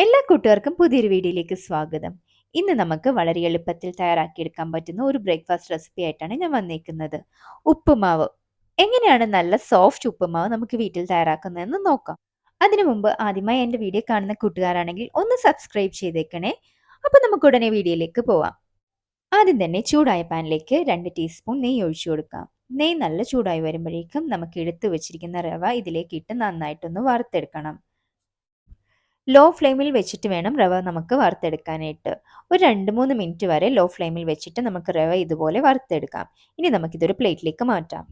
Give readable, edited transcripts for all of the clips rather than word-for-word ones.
എല്ലാ കൂട്ടുകാർക്കും പുതിയൊരു വീഡിയോയിലേക്ക് സ്വാഗതം. ഇന്ന് നമുക്ക് വളരെ എളുപ്പത്തിൽ തയ്യാറാക്കിയെടുക്കാൻ പറ്റുന്ന ഒരു ബ്രേക്ക്ഫാസ്റ്റ് റെസിപ്പി ആയിട്ടാണ് ഞാൻ വന്നേക്കുന്നത്. ഉപ്പുമാവ്. എങ്ങനെയാണ് നല്ല സോഫ്റ്റ് ഉപ്പുമാവ് നമുക്ക് വീട്ടിൽ തയ്യാറാക്കുന്നതെന്ന് നോക്കാം. അതിനു മുമ്പ് ആദ്യമായി എൻ്റെ വീഡിയോ കാണുന്ന കൂട്ടുകാരാണെങ്കിൽ ഒന്ന് സബ്സ്ക്രൈബ് ചെയ്തേക്കണേ. അപ്പോൾ നമുക്ക് ഉടനെ വീഡിയോയിലേക്ക് പോവാം. ആദ്യം തന്നെ ചൂടായ പാനിലേക്ക് 2 ടീസ്പൂൺ നെയ്യ് ഒഴിച്ചു കൊടുക്കാം. നെയ്യ് നല്ല ചൂടായി വരുമ്പോഴേക്കും നമുക്ക് എടുത്തു വെച്ചിരിക്കുന്ന റവ ഇതിലേക്ക് ഇട്ട് നന്നായിട്ടൊന്ന് വറുത്തെടുക്കണം. ലോ ഫ്ലെയിമിൽ വെച്ചിട്ട് വേണം റവ നമുക്ക് വറുത്തെടുക്കാനായിട്ട്. ഒരു 2-3 മിനിറ്റ് വരെ ലോ ഫ്ലെയിമിൽ വെച്ചിട്ട് നമുക്ക് റവ ഇതുപോലെ വറുത്തെടുക്കാം. ഇനി നമുക്കിതൊരു പ്ലേറ്റിലേക്ക് മാറ്റാം.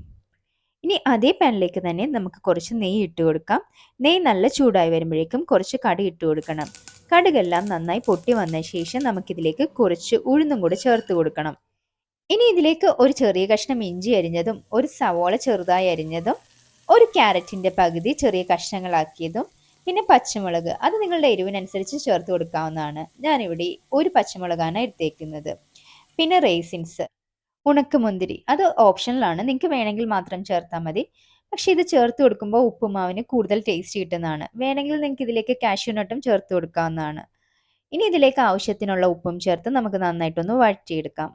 ഇനി അതേ പാനിലേക്ക് തന്നെ നമുക്ക് കുറച്ച് നെയ്യ് ഇട്ട് കൊടുക്കാം. നെയ്യ് നല്ല ചൂടായി വരുമ്പോഴേക്കും കുറച്ച് കടുക് ഇട്ട് കൊടുക്കണം. കടുകെല്ലാം നന്നായി പൊട്ടി വന്ന ശേഷം നമുക്കിതിലേക്ക് കുറച്ച് ഉഴുന്നും കൂടെ ചേർത്ത് കൊടുക്കണം. ഇനി ഇതിലേക്ക് ഒരു ചെറിയ കഷ്ണം ഇഞ്ചി അരിഞ്ഞതും, ഒരു സവോള ചെറുതായി അരിഞ്ഞതും, ഒരു ക്യാരറ്റിന്റെ പകുതി ചെറിയ കഷ്ണങ്ങളാക്കിയതും, പിന്നെ പച്ചമുളക് അത് നിങ്ങളുടെ എരിവിനനുസരിച്ച് ചേർത്ത് കൊടുക്കാവുന്നതാണ്. ഞാനിവിടെ ഒരു പച്ചമുളകാണ് എടുത്തേക്കുന്നത്. പിന്നെ റേസിൻസ്, ഉണക്കമുന്തിരി അത് ഓപ്ഷണലാണ്, നിങ്ങൾക്ക് വേണമെങ്കിൽ മാത്രം ചേർത്താൽ മതി. പക്ഷെ ഇത് ചേർത്ത് കൊടുക്കുമ്പോൾ ഉപ്പുമാവിന് കൂടുതൽ ടേസ്റ്റ് കിട്ടുന്നതാണ്. വേണമെങ്കിൽ നിങ്ങൾക്ക് ഇതിലേക്ക് കാഷ്യൂ നട്ടും ചേർത്ത് കൊടുക്കാവുന്നതാണ്. ഇനി ഇതിലേക്ക് ആവശ്യത്തിനുള്ള ഉപ്പും ചേർത്ത് നമുക്ക് നന്നായിട്ടൊന്ന് വഴറ്റിയെടുക്കാം.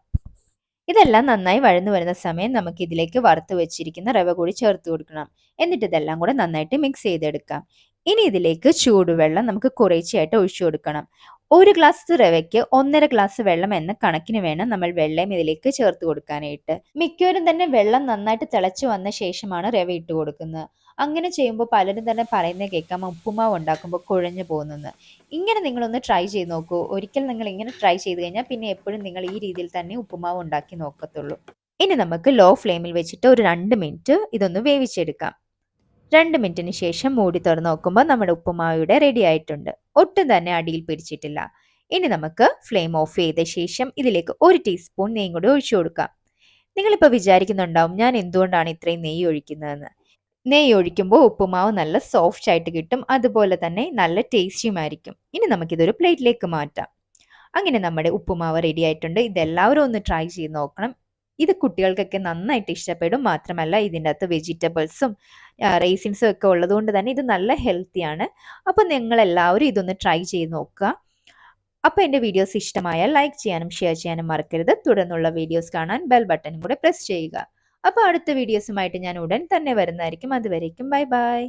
ഇതെല്ലാം നന്നായി വഴന്നു വരുന്ന സമയം നമുക്ക് ഇതിലേക്ക് വറുത്ത് വെച്ചിരിക്കുന്ന റവ കൂടി ചേർത്ത് കൊടുക്കണം. എന്നിട്ട് ഇതെല്ലാം കൂടെ നന്നായിട്ട് മിക്സ് ചെയ്തെടുക്കാം. ഇനി ഇതിലേക്ക് ചൂടുവെള്ളം നമുക്ക് കുറേശ്ശെയായിട്ട് ഒഴിച്ചു കൊടുക്കണം. 1 ഗ്ലാസ് റവയ്ക്ക് 1.5 ഗ്ലാസ് വെള്ളം എന്ന കണക്കിന് വേണം നമ്മൾ വെള്ളം ഇതിലേക്ക് ചേർത്ത് കൊടുക്കാനായിട്ട്. മിക്കവരും തന്നെ വെള്ളം നന്നായിട്ട് തിളച്ചു വന്ന ശേഷമാണ് റവ ഇട്ട് കൊടുക്കുന്നത്. അങ്ങനെ ചെയ്യുമ്പോൾ പലരും തന്നെ പറയുന്നത് കേൾക്കാം ഉപ്പുമാവ് ഉണ്ടാക്കുമ്പോൾ കുഴഞ്ഞു പോകുന്നെന്ന്. ഇങ്ങനെ നിങ്ങളൊന്ന് ട്രൈ ചെയ്ത് നോക്കൂ. ഒരിക്കൽ നിങ്ങൾ ഇങ്ങനെ ട്രൈ ചെയ്ത് കഴിഞ്ഞാൽ പിന്നെ എപ്പോഴും നിങ്ങൾ ഈ രീതിയിൽ തന്നെ ഉപ്പുമാവ് ഉണ്ടാക്കി നോക്കത്തുള്ളൂ. ഇനി നമുക്ക് ലോ ഫ്ലെയിമിൽ വെച്ചിട്ട് ഒരു 2 മിനിറ്റ് ഇതൊന്ന് വേവിച്ചെടുക്കാം. 2 മിനിറ്റിന് ശേഷം മൂടി തുറന്ന് നോക്കുമ്പോൾ നമ്മുടെ ഉപ്പുമാവ് ഇവിടെ റെഡി ആയിട്ടുണ്ട്. ഒട്ടും തന്നെ അടിയിൽ പിടിച്ചിട്ടില്ല. ഇനി നമുക്ക് ഫ്ലെയിം ഓഫ് ചെയ്ത ശേഷം ഇതിലേക്ക് 1 ടീസ്പൂൺ നെയ്യ് കൂടി ഒഴിച്ചു കൊടുക്കാം. നിങ്ങളിപ്പോൾ വിചാരിക്കുന്നുണ്ടാവും ഞാൻ എന്തുകൊണ്ടാണ് ഇത്രയും നെയ്യ് ഒഴിക്കുന്നതെന്ന്. നെയ്യ് ഒഴിക്കുമ്പോൾ ഉപ്പുമാവ് നല്ല സോഫ്റ്റ് ആയിട്ട് കിട്ടും. അതുപോലെ തന്നെ നല്ല ടേസ്റ്റിയുമായിരിക്കും. ഇനി നമുക്കിതൊരു പ്ലേറ്റിലേക്ക് മാറ്റാം. അങ്ങനെ നമ്മുടെ ഉപ്പുമാവ് റെഡി ആയിട്ടുണ്ട്. ഇതെല്ലാവരും ഒന്ന് ട്രൈ ചെയ്ത് നോക്കണം. ഇത് കുട്ടികൾക്കൊക്കെ നന്നായിട്ട് ഇഷ്ടപ്പെടും. മാത്രമല്ല ഇതിൻ്റെ അകത്ത് വെജിറ്റബിൾസും റേസിൻസും ഒക്കെ ഉള്ളതുകൊണ്ട് തന്നെ ഇത് നല്ല ഹെൽത്തിയാണ്. അപ്പോൾ നിങ്ങളെല്ലാവരും ഇതൊന്ന് ട്രൈ ചെയ്ത് നോക്കുക. അപ്പോൾ എൻ്റെ വീഡിയോസ് ഇഷ്ടമായാൽ ലൈക്ക് ചെയ്യാനും ഷെയർ ചെയ്യാനും മറക്കരുത്. തുടർന്നുള്ള വീഡിയോസ് കാണാൻ ബെൽ ബട്ടൺ കൂടെ പ്രസ് ചെയ്യുക. അപ്പോൾ അടുത്ത വീഡിയോസുമായിട്ട് ഞാൻ ഉടൻ തന്നെ വരുന്നതായിരിക്കും. അതുവരേക്കും ബൈ ബൈ.